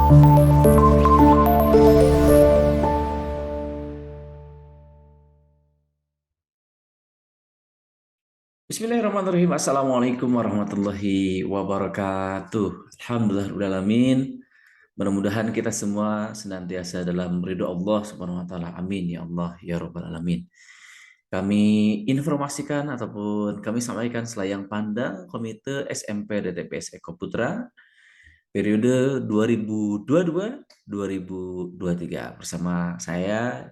Bismillahirrahmanirrahim. Assalamualaikum warahmatullahi wabarakatuh. Alhamdulillahirrahmanirrahim. Mudah-mudahan kita semua senantiasa dalam ridho Allah Subhanahu wa taala. Amin ya Allah ya rabbal alamin. Kami informasikan ataupun kami sampaikan selayang pandang Komite SMP DTPS Eko Putra periode 2022-2023 bersama saya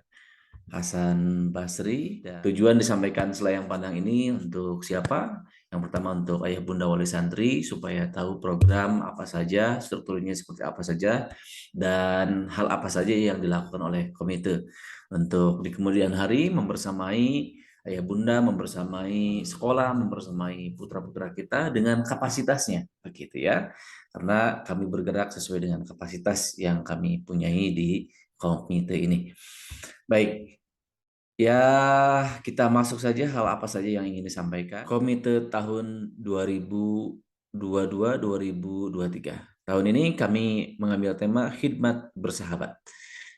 Hasan Basri. Dan tujuan disampaikan selayang pandang ini untuk siapa? Yang pertama untuk ayah bunda wali santri supaya tahu program apa saja, strukturnya seperti apa saja, dan hal apa saja yang dilakukan oleh komite. Untuk di kemudian hari membersamai ayah bunda, membersamai sekolah, membersamai putra-putra kita dengan kapasitasnya, begitu ya. Karena kami bergerak sesuai dengan kapasitas yang kami punyai di komite ini. Baik, ya kita masuk saja hal apa saja yang ingin disampaikan. Komite tahun 2022-2023. Tahun ini kami mengambil tema khidmat bersahabat.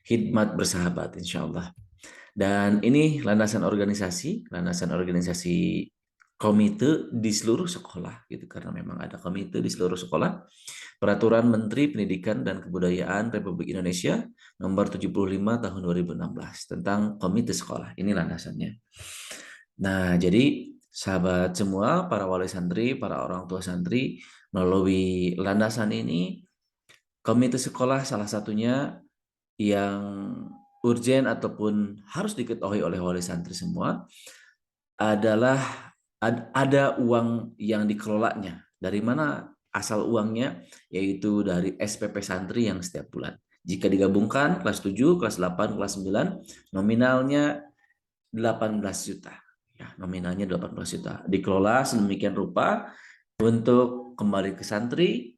Khidmat bersahabat insya Allah. Dan ini landasan organisasi komite di seluruh sekolah gitu karena memang ada komite di seluruh sekolah. Peraturan Menteri Pendidikan dan Kebudayaan Republik Indonesia nomor 75 tahun 2016 tentang komite sekolah. Ini landasannya. Nah, jadi sahabat semua, para wali santri, para orang tua santri, melalui landasan ini, komite sekolah salah satunya yang urgen ataupun harus diketahui oleh wali santri semua adalah ada uang yang dikelolanya. Dari mana asal uangnya? Yaitu dari SPP santri yang setiap bulan. Jika digabungkan kelas 7, kelas 8, kelas 9, nominalnya 18 juta. Ya, nominalnya 18 juta. Dikelola sedemikian rupa untuk kembali ke santri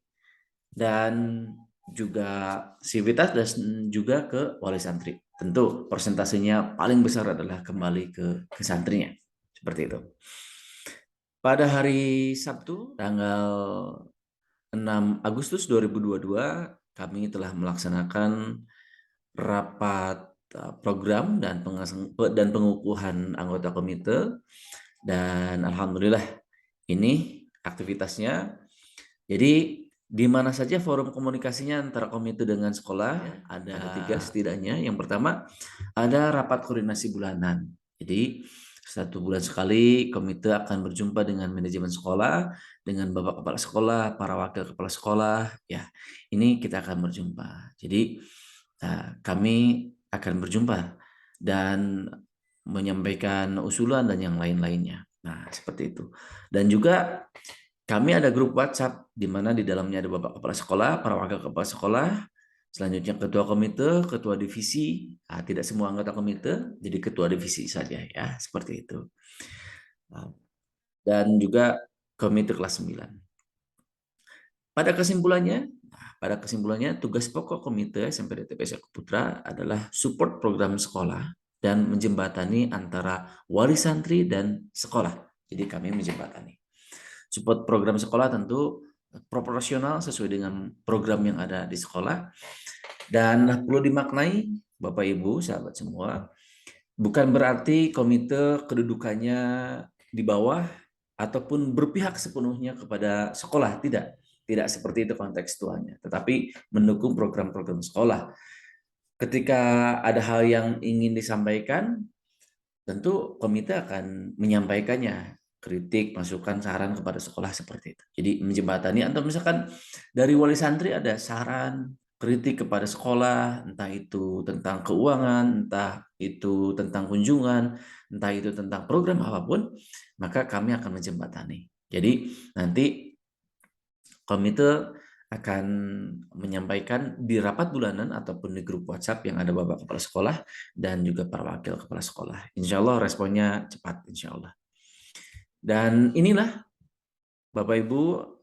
dan juga sivitas dan juga ke wali santri. Tentu persentasenya paling besar adalah kembali ke santrinya. Seperti itu. Pada hari Sabtu tanggal 6 Agustus 2022 kami telah melaksanakan rapat program dan pengukuhan anggota komite dan alhamdulillah ini aktivitasnya. Jadi di mana saja forum komunikasinya antara komite dengan sekolah ada 3 setidaknya. Yang pertama ada rapat koordinasi bulanan. Jadi 1 bulan sekali komite akan berjumpa dengan manajemen sekolah, dengan bapak kepala sekolah, para wakil kepala sekolah. Ya, ini kita akan berjumpa. Jadi kami akan berjumpa dan menyampaikan usulan dan yang lain-lainnya. Nah, seperti itu. Dan juga kami ada grup WhatsApp di mana di dalamnya ada bapak kepala sekolah, para wakil kepala sekolah, selanjutnya ketua komite, ketua divisi. Nah, tidak semua anggota komite, jadi ketua divisi saja ya, seperti itu. Dan juga komite kelas 9. Pada kesimpulannya, tugas pokok komite SMP DTPS Eko Putra adalah support program sekolah dan menjembatani antara wali santri dan sekolah. Jadi kami menjembatani. Support program sekolah tentu proporsional sesuai dengan program yang ada di sekolah. Dan perlu dimaknai, Bapak Ibu, sahabat semua, bukan berarti komite kedudukannya di bawah ataupun berpihak sepenuhnya kepada sekolah, tidak. Tidak seperti itu kontekstualnya, tetapi mendukung program-program sekolah. Ketika ada hal yang ingin disampaikan, tentu komite akan menyampaikannya, kritik, masukan, saran kepada sekolah seperti itu. Jadi menjembatani atau misalkan dari wali santri ada saran, kritik kepada sekolah, entah itu tentang keuangan, entah itu tentang kunjungan, entah itu tentang program apapun, maka kami akan menjembatani. Jadi nanti komite akan menyampaikan di rapat bulanan ataupun di grup WhatsApp yang ada Bapak Kepala Sekolah dan juga para wakil kepala sekolah. Insya Allah responnya cepat, insya Allah. Dan inilah Bapak Ibu,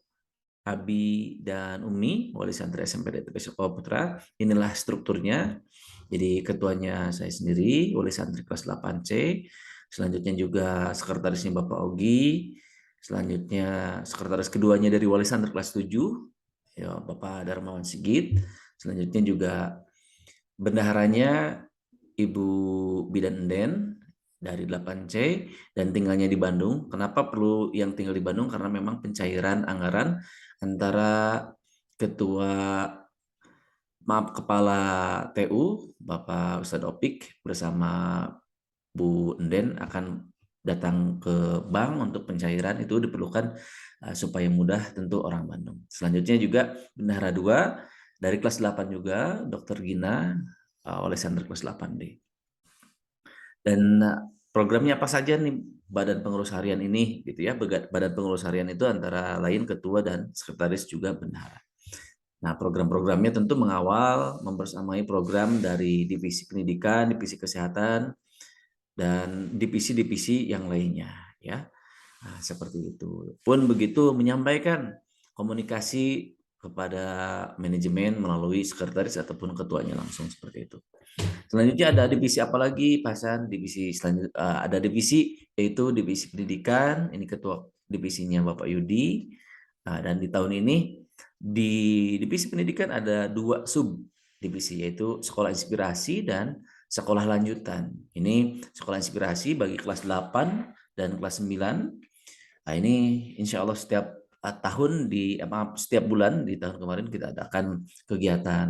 Abi dan Umi, Wali Santri SMP DTP Sekolah Putra, inilah strukturnya. Jadi ketuanya saya sendiri, Wali Santri kelas 8C, selanjutnya juga sekretarisnya Bapak Ogi, selanjutnya sekretaris keduanya dari Wali Santri kelas 7, ya Bapak Darmawan Sigit. Selanjutnya juga bendaharanya Ibu Bidan Enden dari 8C dan tinggalnya di Bandung. Kenapa perlu yang tinggal di Bandung? Karena memang pencairan anggaran antara ketua kepala TU Bapak Ustadz Opik bersama Bu Enden akan datang ke bank untuk pencairan itu diperlukan supaya mudah tentu orang Bandung. Selanjutnya juga bendahara 2 dari kelas 8 juga Dr. Gina oleh Center kelas 8D. Dan programnya apa saja nih Badan Pengurus Harian ini gitu ya. Badan Pengurus Harian itu antara lain ketua dan sekretaris juga bendahara. Nah, program-programnya tentu mengawal membersamai program dari divisi pendidikan, divisi kesehatan, dan divisi-divisi yang lainnya ya. Nah, seperti itu. Pun begitu menyampaikan komunikasi kepada manajemen melalui sekretaris ataupun ketuanya langsung seperti itu. Selanjutnya ada divisi apa lagi, Pak Hasan? Divisi ada divisi yaitu divisi pendidikan. Ini ketua divisinya Bapak Yudi. Nah, dan di tahun ini di divisi pendidikan ada 2 sub divisi yaitu sekolah inspirasi dan sekolah lanjutan. Ini sekolah inspirasi bagi kelas 8 dan kelas 9. Nah, ini insya Allah setiap tahun setiap bulan di tahun kemarin kita adakan kegiatan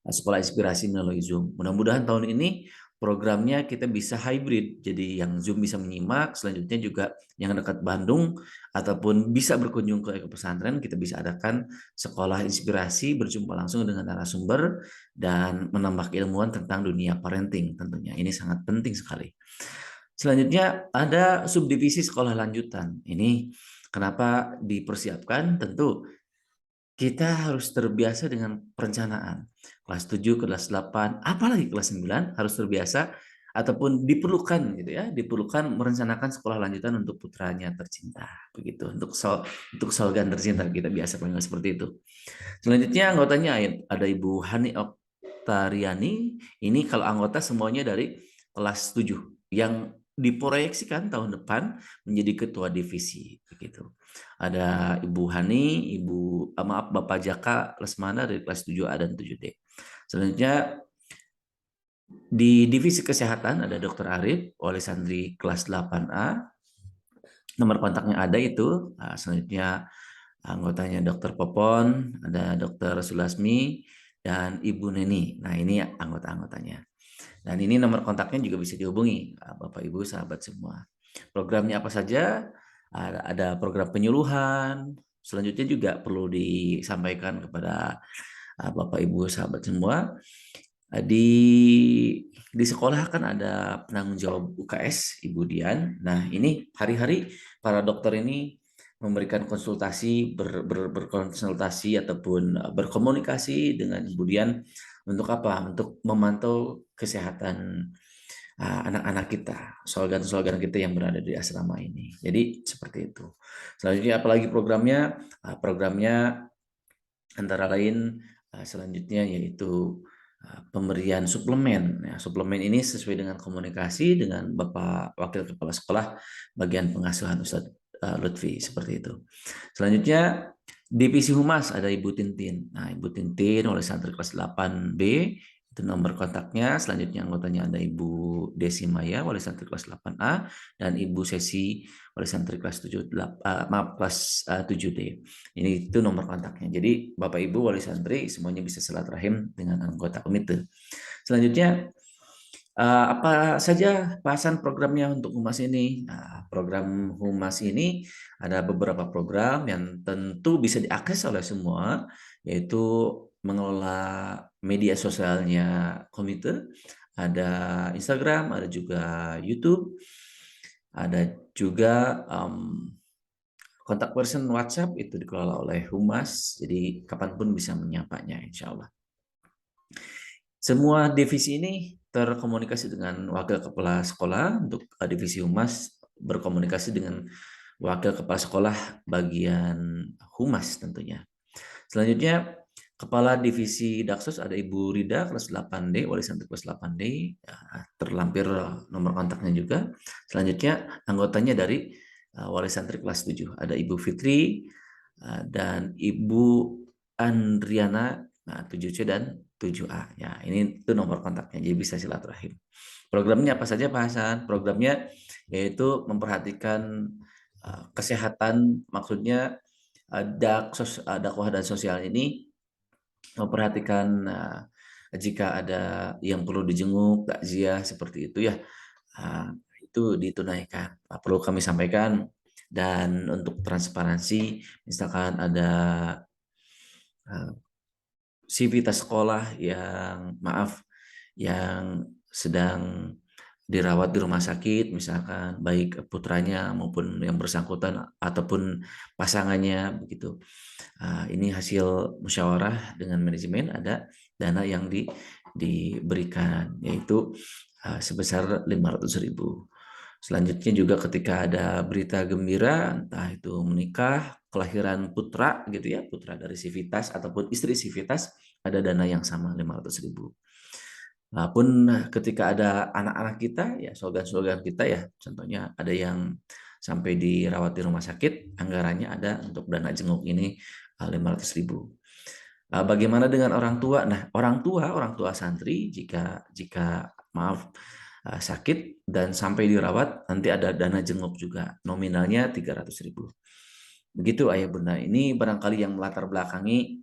sekolah inspirasi melalui Zoom. Mudah-mudahan tahun ini programnya kita bisa hybrid, jadi yang Zoom bisa menyimak, selanjutnya juga yang dekat Bandung ataupun bisa berkunjung ke pesantren, kita bisa adakan sekolah inspirasi berjumpa langsung dengan narasumber dan menambah keilmuan tentang dunia parenting tentunya. Ini sangat penting sekali. Selanjutnya ada subdivisi sekolah lanjutan. Ini kenapa dipersiapkan? Tentu kita harus terbiasa dengan perencanaan. Kelas 7, kelas 8, apalagi kelas 9 harus terbiasa ataupun diperlukan gitu ya, diperlukan merencanakan sekolah lanjutan untuk putranya tercinta begitu. Untuk Solgan tercinta kita biasa panggil seperti itu. Selanjutnya anggotanya ada Ibu Hani Oktariani. Ini kalau anggota semuanya dari kelas 7 yang diproyeksikan tahun depan menjadi ketua divisi begitu. Ada Ibu Hani, Bapak Jaka Lesmana dari kelas 7A dan 7D. Selanjutnya di divisi kesehatan ada Dr. Arif, Wali Santri kelas 8A. Nomor kontaknya ada itu. Selanjutnya anggotanya Dr. Popon, ada Dr. Sulasmi, dan Ibu Neni. Nah, ini anggota-anggotanya. Dan ini nomor kontaknya juga bisa dihubungi, Bapak Ibu sahabat semua. Programnya apa saja? Ada program penyuluhan. Selanjutnya juga perlu disampaikan kepada Bapak Ibu sahabat semua. Di sekolah kan ada penanggung jawab UKS, Ibu Dian. Nah, ini hari-hari para dokter ini memberikan konsultasi, berkonsultasi ataupun berkomunikasi dengan Ibu Dian untuk apa? Untuk memantau kesehatan anak-anak kita, solgan-solgan kita yang berada di asrama ini. Jadi seperti itu. Selanjutnya apalagi programnya? Programnya antara lain selanjutnya yaitu pemberian suplemen. Ya, suplemen ini sesuai dengan komunikasi dengan Bapak Wakil Kepala Sekolah bagian pengasuhan Ustadz Lutfi seperti itu. Selanjutnya divisi humas ada Ibu Tintin. Nah, Ibu Tintin oleh santri kelas 8B itu nomor kontaknya. Selanjutnya anggotanya ada Ibu Desi Maya oleh santri kelas 8A dan Ibu Sesi oleh santri kelas 7D. Ini itu nomor kontaknya. Jadi Bapak Ibu wali santri semuanya bisa silaturahim dengan anggota komite. Selanjutnya apa saja bahasan programnya untuk humas ini? Nah, program humas ini ada beberapa program yang tentu bisa diakses oleh semua, yaitu mengelola media sosialnya komite, ada Instagram, ada juga YouTube, ada juga kontak person WhatsApp itu dikelola oleh humas, jadi kapanpun bisa menyapanya, insya Allah. Semua divisi ini terkomunikasi dengan wakil kepala sekolah untuk divisi humas berkomunikasi dengan wakil kepala sekolah bagian humas tentunya. Selanjutnya kepala divisi Daksos ada Ibu Rida kelas 8D, wali santri kelas 8D, ya, terlampir nomor kontaknya juga. Selanjutnya anggotanya dari wali santri kelas 7 ada Ibu Fitri, dan Ibu Andriana, nah 7C dan 7A. Ya, ini itu nomor kontaknya, jadi bisa silaturahim. Programnya apa saja Pak Hasan? Programnya yaitu memperhatikan kesehatan, maksudnya dakwah dan sosial ini memperhatikan jika ada yang perlu dijenguk, takziah seperti itu ya, itu ditunaikan. Perlu kami sampaikan. Dan untuk transparansi, misalkan ada sivitas sekolah yang maaf yang sedang dirawat di rumah sakit, misalkan baik putranya maupun yang bersangkutan ataupun pasangannya begitu. Ini hasil musyawarah dengan manajemen, ada dana yang diberikan yaitu sebesar 500.000. Selanjutnya juga ketika ada berita gembira, entah itu menikah, kelahiran putra gitu ya, putra dari Sivitas ataupun istri Sivitas, ada dana yang sama 500.000. Pun ketika ada anak-anak kita ya, slogan-slogan kita ya, contohnya ada yang sampai dirawat di rumah sakit, anggarannya ada untuk dana jenguk ini 500.000. Bagaimana dengan orang tua? Nah, orang tua santri jika jika maaf sakit dan sampai dirawat, nanti ada dana jenguk juga, nominalnya 300.000. Begitu Ayah Bunda. Ini barangkali yang melatar belakangi,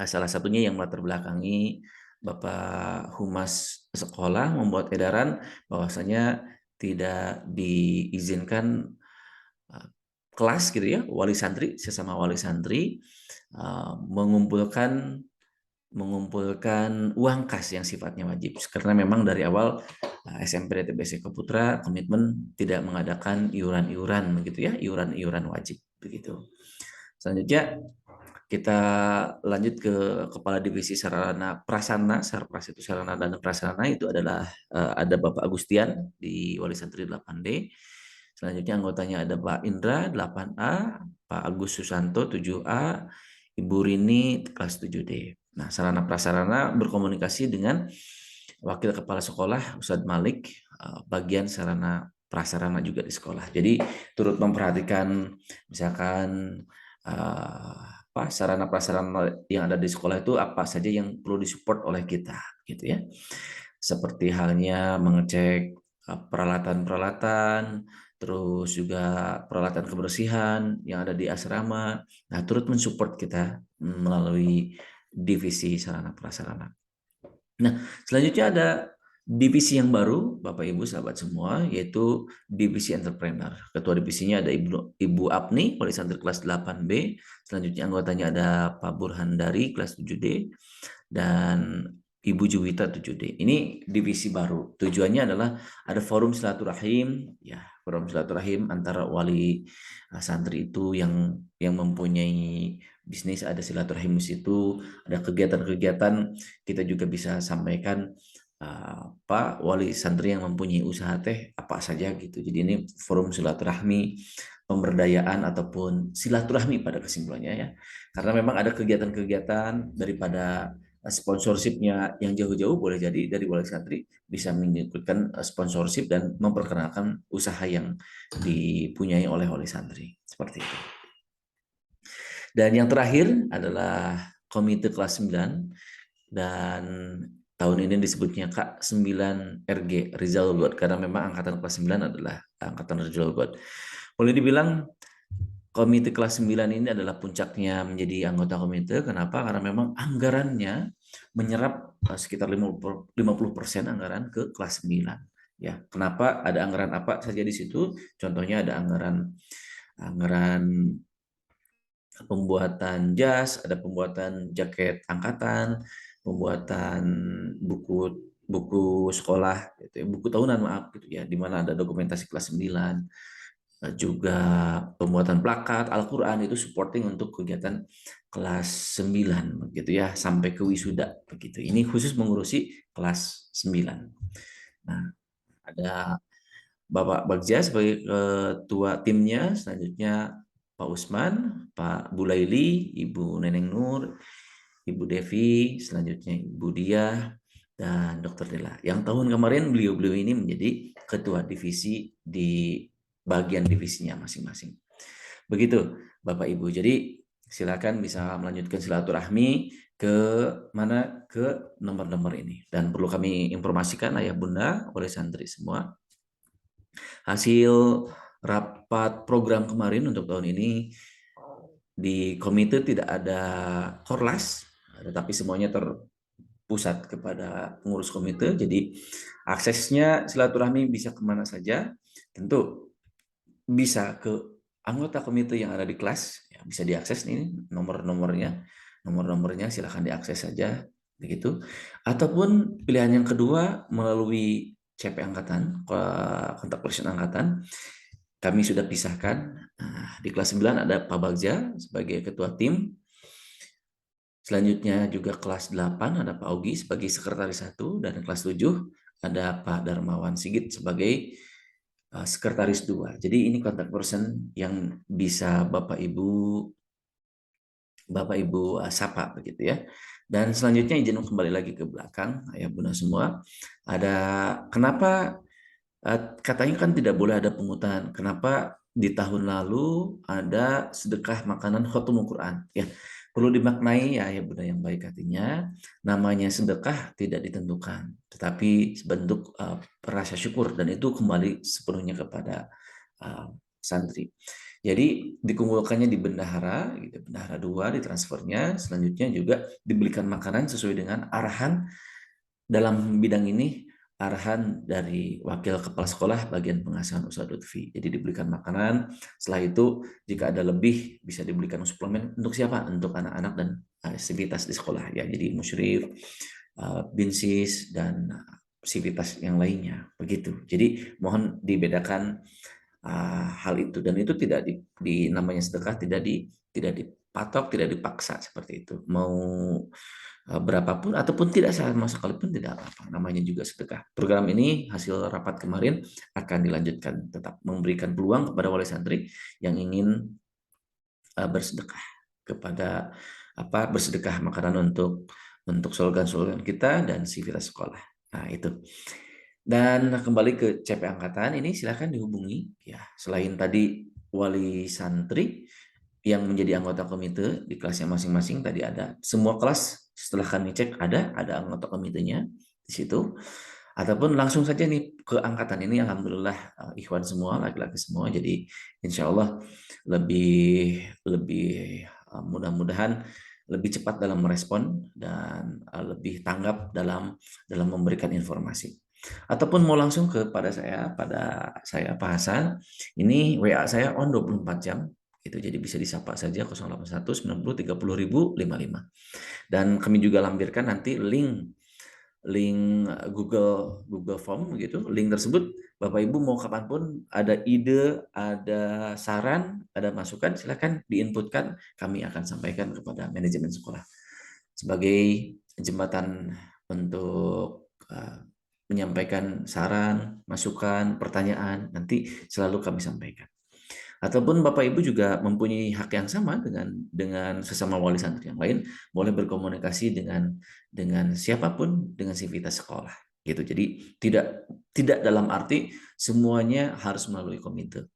salah satunya yang melatar belakangi Bapak Humas sekolah membuat edaran bahwasanya tidak diizinkan kelas gitu ya, wali santri sesama wali santri mengumpulkan uang kas yang sifatnya wajib, karena memang dari awal SMP dan TBC Keputra komitmen tidak mengadakan iuran-iuran begitu ya, iuran-iuran wajib begitu. Selanjutnya kita lanjut ke Kepala Divisi Sarana Prasarana. Sarpras itu sarana dan prasarana, itu adalah ada Bapak Agustian di Wali Santri 8D. Selanjutnya anggotanya ada Pak Indra 8A, Pak Agus Susanto 7A, Ibu Rini kelas 7D. Nah, sarana prasarana berkomunikasi dengan Wakil Kepala Sekolah Ustadz Malik, bagian sarana prasarana juga di sekolah. Jadi turut memperhatikan misalkan apa sarana prasarana yang ada di sekolah itu apa saja yang perlu disupport oleh kita gitu ya. Seperti halnya mengecek peralatan-peralatan, terus juga peralatan kebersihan yang ada di asrama. Nah, turut mensupport kita melalui divisi sarana prasarana. Nah, selanjutnya ada divisi yang baru, Bapak Ibu sahabat semua, yaitu divisi entrepreneur. Ketua divisinya ada Ibu Apni, wali santri kelas 8B. Selanjutnya anggotanya ada Pak Burhan dari kelas 7D dan Ibu Juwita 7D. Ini divisi baru. Tujuannya adalah ada forum silaturahim, ya, forum silaturahim antara wali santri itu yang mempunyai bisnis, ada silaturahim di situ, ada kegiatan-kegiatan, kita juga bisa sampaikan Pak wali santri yang mempunyai usaha teh apa saja gitu. Jadi ini forum silaturahmi, pemberdayaan ataupun silaturahmi pada kesimpulannya ya. Karena memang ada kegiatan-kegiatan daripada sponsorshipnya yang jauh-jauh, boleh jadi dari wali santri bisa mengikutkan sponsorship dan memperkenalkan usaha yang dipunyai oleh wali santri. Seperti itu. Dan yang terakhir adalah komite kelas 9 dan tahun ini disebutnya K9 RG Rizal God karena memang angkatan kelas 9 adalah angkatan Rizal God. Boleh dibilang komite kelas 9 ini adalah puncaknya menjadi anggota komite. Kenapa? Karena memang anggarannya menyerap sekitar 50% anggaran ke kelas 9. Ya, kenapa ada anggaran apa saja di situ? Contohnya ada anggaran pembuatan jas, ada pembuatan jaket angkatan, pembuatan buku buku sekolah gitu ya, buku tahunan maaf gitu ya, di mana ada dokumentasi kelas 9, juga pembuatan plakat Al-Qur'an itu supporting untuk kegiatan kelas 9 begitu ya sampai ke wisuda begitu. Ini khusus mengurusi kelas 9. Nah, ada Bapak Bagja sebagai ketua timnya, selanjutnya Pak Usman, Pak Bulaili, Ibu Neneng Nur, Ibu Devi, selanjutnya Ibu Dia, dan Dr. Dela. Yang tahun kemarin beliau-beliau ini menjadi ketua divisi di bagian divisinya masing-masing. Begitu Bapak Ibu. Jadi silakan bisa melanjutkan silaturahmi ke mana, ke nomor-nomor ini. Dan perlu kami informasikan ayah bunda oleh santri semua, hasil rapat program kemarin untuk tahun ini di komite tidak ada korlas, tetapi semuanya terpusat kepada pengurus komite. Jadi aksesnya silaturahmi bisa kemana saja. Tentu bisa ke anggota komite yang ada di kelas, ya, bisa diakses nih nomor-nomornya silahkan diakses saja begitu. Ataupun pilihan yang kedua melalui CP angkatan, kontak person angkatan, kami sudah pisahkan. Nah, di kelas 9 ada Pak Bagja sebagai ketua tim. Selanjutnya juga kelas 8 ada Pak Augi sebagai sekretaris 1, dan kelas 7 ada Pak Darmawan Sigit sebagai sekretaris 2. Jadi ini kontak person yang bisa Bapak Ibu sapa begitu ya. Dan selanjutnya izin kembali lagi ke belakang ayah bunda semua. Ada kenapa katanya kan tidak boleh ada pungutan. Kenapa di tahun lalu ada sedekah makanan khotumul Quran? Ya, perlu dimaknai ya bunda yang baik hatinya. Namanya sedekah tidak ditentukan, tetapi bentuk rasa syukur, dan itu kembali sepenuhnya kepada santri. Jadi dikumpulkannya di bendahara, gitu, bendahara 2 ditransfernya, selanjutnya juga dibelikan makanan sesuai dengan arahan dalam bidang ini, arahan dari wakil kepala sekolah bagian pengasuhan Ustadz Lutfi. Jadi diberikan makanan, setelah itu jika ada lebih bisa diberikan suplemen untuk siapa? Untuk anak-anak dan aktivitas di sekolah ya. Jadi musyrif, binsis dan aktivitas yang lainnya begitu. Jadi mohon dibedakan hal itu, dan itu tidak namanya sedekah tidak dipatok, tidak dipaksa seperti itu. Mau berapapun ataupun tidak sama sekali pun tidak apa-apa, namanya juga sedekah. Program ini hasil rapat kemarin akan dilanjutkan, tetap memberikan peluang kepada wali santri yang ingin bersedekah kepada bersedekah makanan untuk slogan-slogan kita dan civitas sekolah. Nah, itu. Dan kembali ke CP angkatan ini silahkan dihubungi ya. Selain tadi wali santri yang menjadi anggota komite di kelasnya masing-masing, tadi ada semua kelas, setelah kami cek ada anggota komitenya di situ. Ataupun langsung saja nih ke angkatan ini, alhamdulillah ikhwan semua, laki-laki semua. Jadi insya Allah lebih lebih mudah-mudahan lebih cepat dalam merespon dan lebih tanggap dalam memberikan informasi. Ataupun mau langsung pada saya Pak Hasan, ini WA saya on 24 jam gitu. Jadi bisa disapa saja 081 90 30 55. Dan kami juga lampirkan nanti link Google Form gitu. Link tersebut Bapak Ibu mau kapanpun ada ide, ada saran, ada masukan, silakan diinputkan, kami akan sampaikan kepada manajemen sekolah sebagai jembatan untuk menyampaikan saran, masukan, pertanyaan, nanti selalu kami sampaikan. Ataupun Bapak Ibu juga mempunyai hak yang sama dengan sesama wali santri yang lain, boleh berkomunikasi dengan siapapun dengan sivitas sekolah gitu. Jadi tidak dalam arti semuanya harus melalui komite.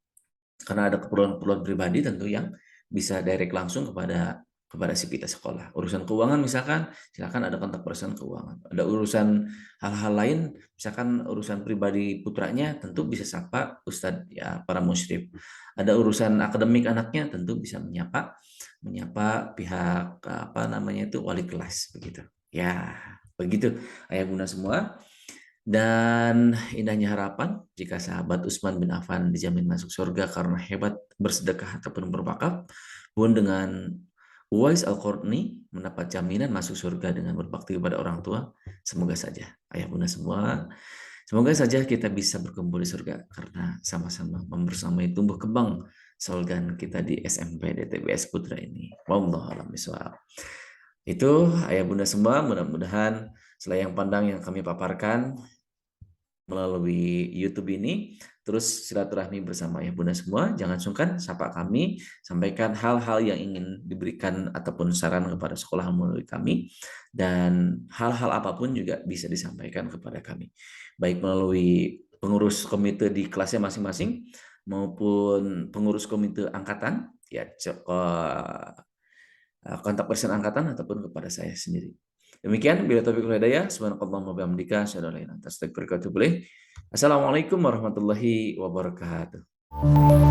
Karena ada keperluan-keperluan pribadi tentu yang bisa direct langsung kepada sivitas sekolah. Urusan keuangan misalkan, silakan ada kontak person keuangan. Ada urusan hal-hal lain, misalkan urusan pribadi putranya, tentu bisa sapa Ustadz ya, para musyrif. Ada urusan akademik anaknya, tentu bisa menyapa pihak wali kelas begitu. Ya, begitu ayah bunda semua. Dan indahnya harapan jika sahabat Utsman bin Affan dijamin masuk surga karena hebat bersedekah ataupun berwakaf, pun dengan Uwais Al-Qarni mendapat jaminan masuk surga dengan berbakti kepada orang tua. Semoga saja ayah bunda semua, semoga saja kita bisa berkumpul di surga karena sama-sama membersamai tumbuh kembang slogan kita di SMP DTBS Putra ini. Wallahu a'lam bishawab. Itu ayah bunda semua, mudah-mudahan selayang pandang yang kami paparkan melalui YouTube ini, terus silaturahmi bersama ya bunda semua. Jangan sungkan sapa kami, sampaikan hal-hal yang ingin diberikan ataupun saran kepada sekolah melalui kami, dan hal-hal apapun juga bisa disampaikan kepada kami, baik melalui pengurus komite di kelasnya masing-masing maupun pengurus komite angkatan ya kontak person angkatan ataupun kepada saya sendiri. Demikian bila taufiq wal hidayah. Subhanakallahumma wa bihamdika asyhadu an la ilaha illa anta astaghfiruka wa atubu ilaik. Assalamualaikum warahmatullahi wabarakatuh.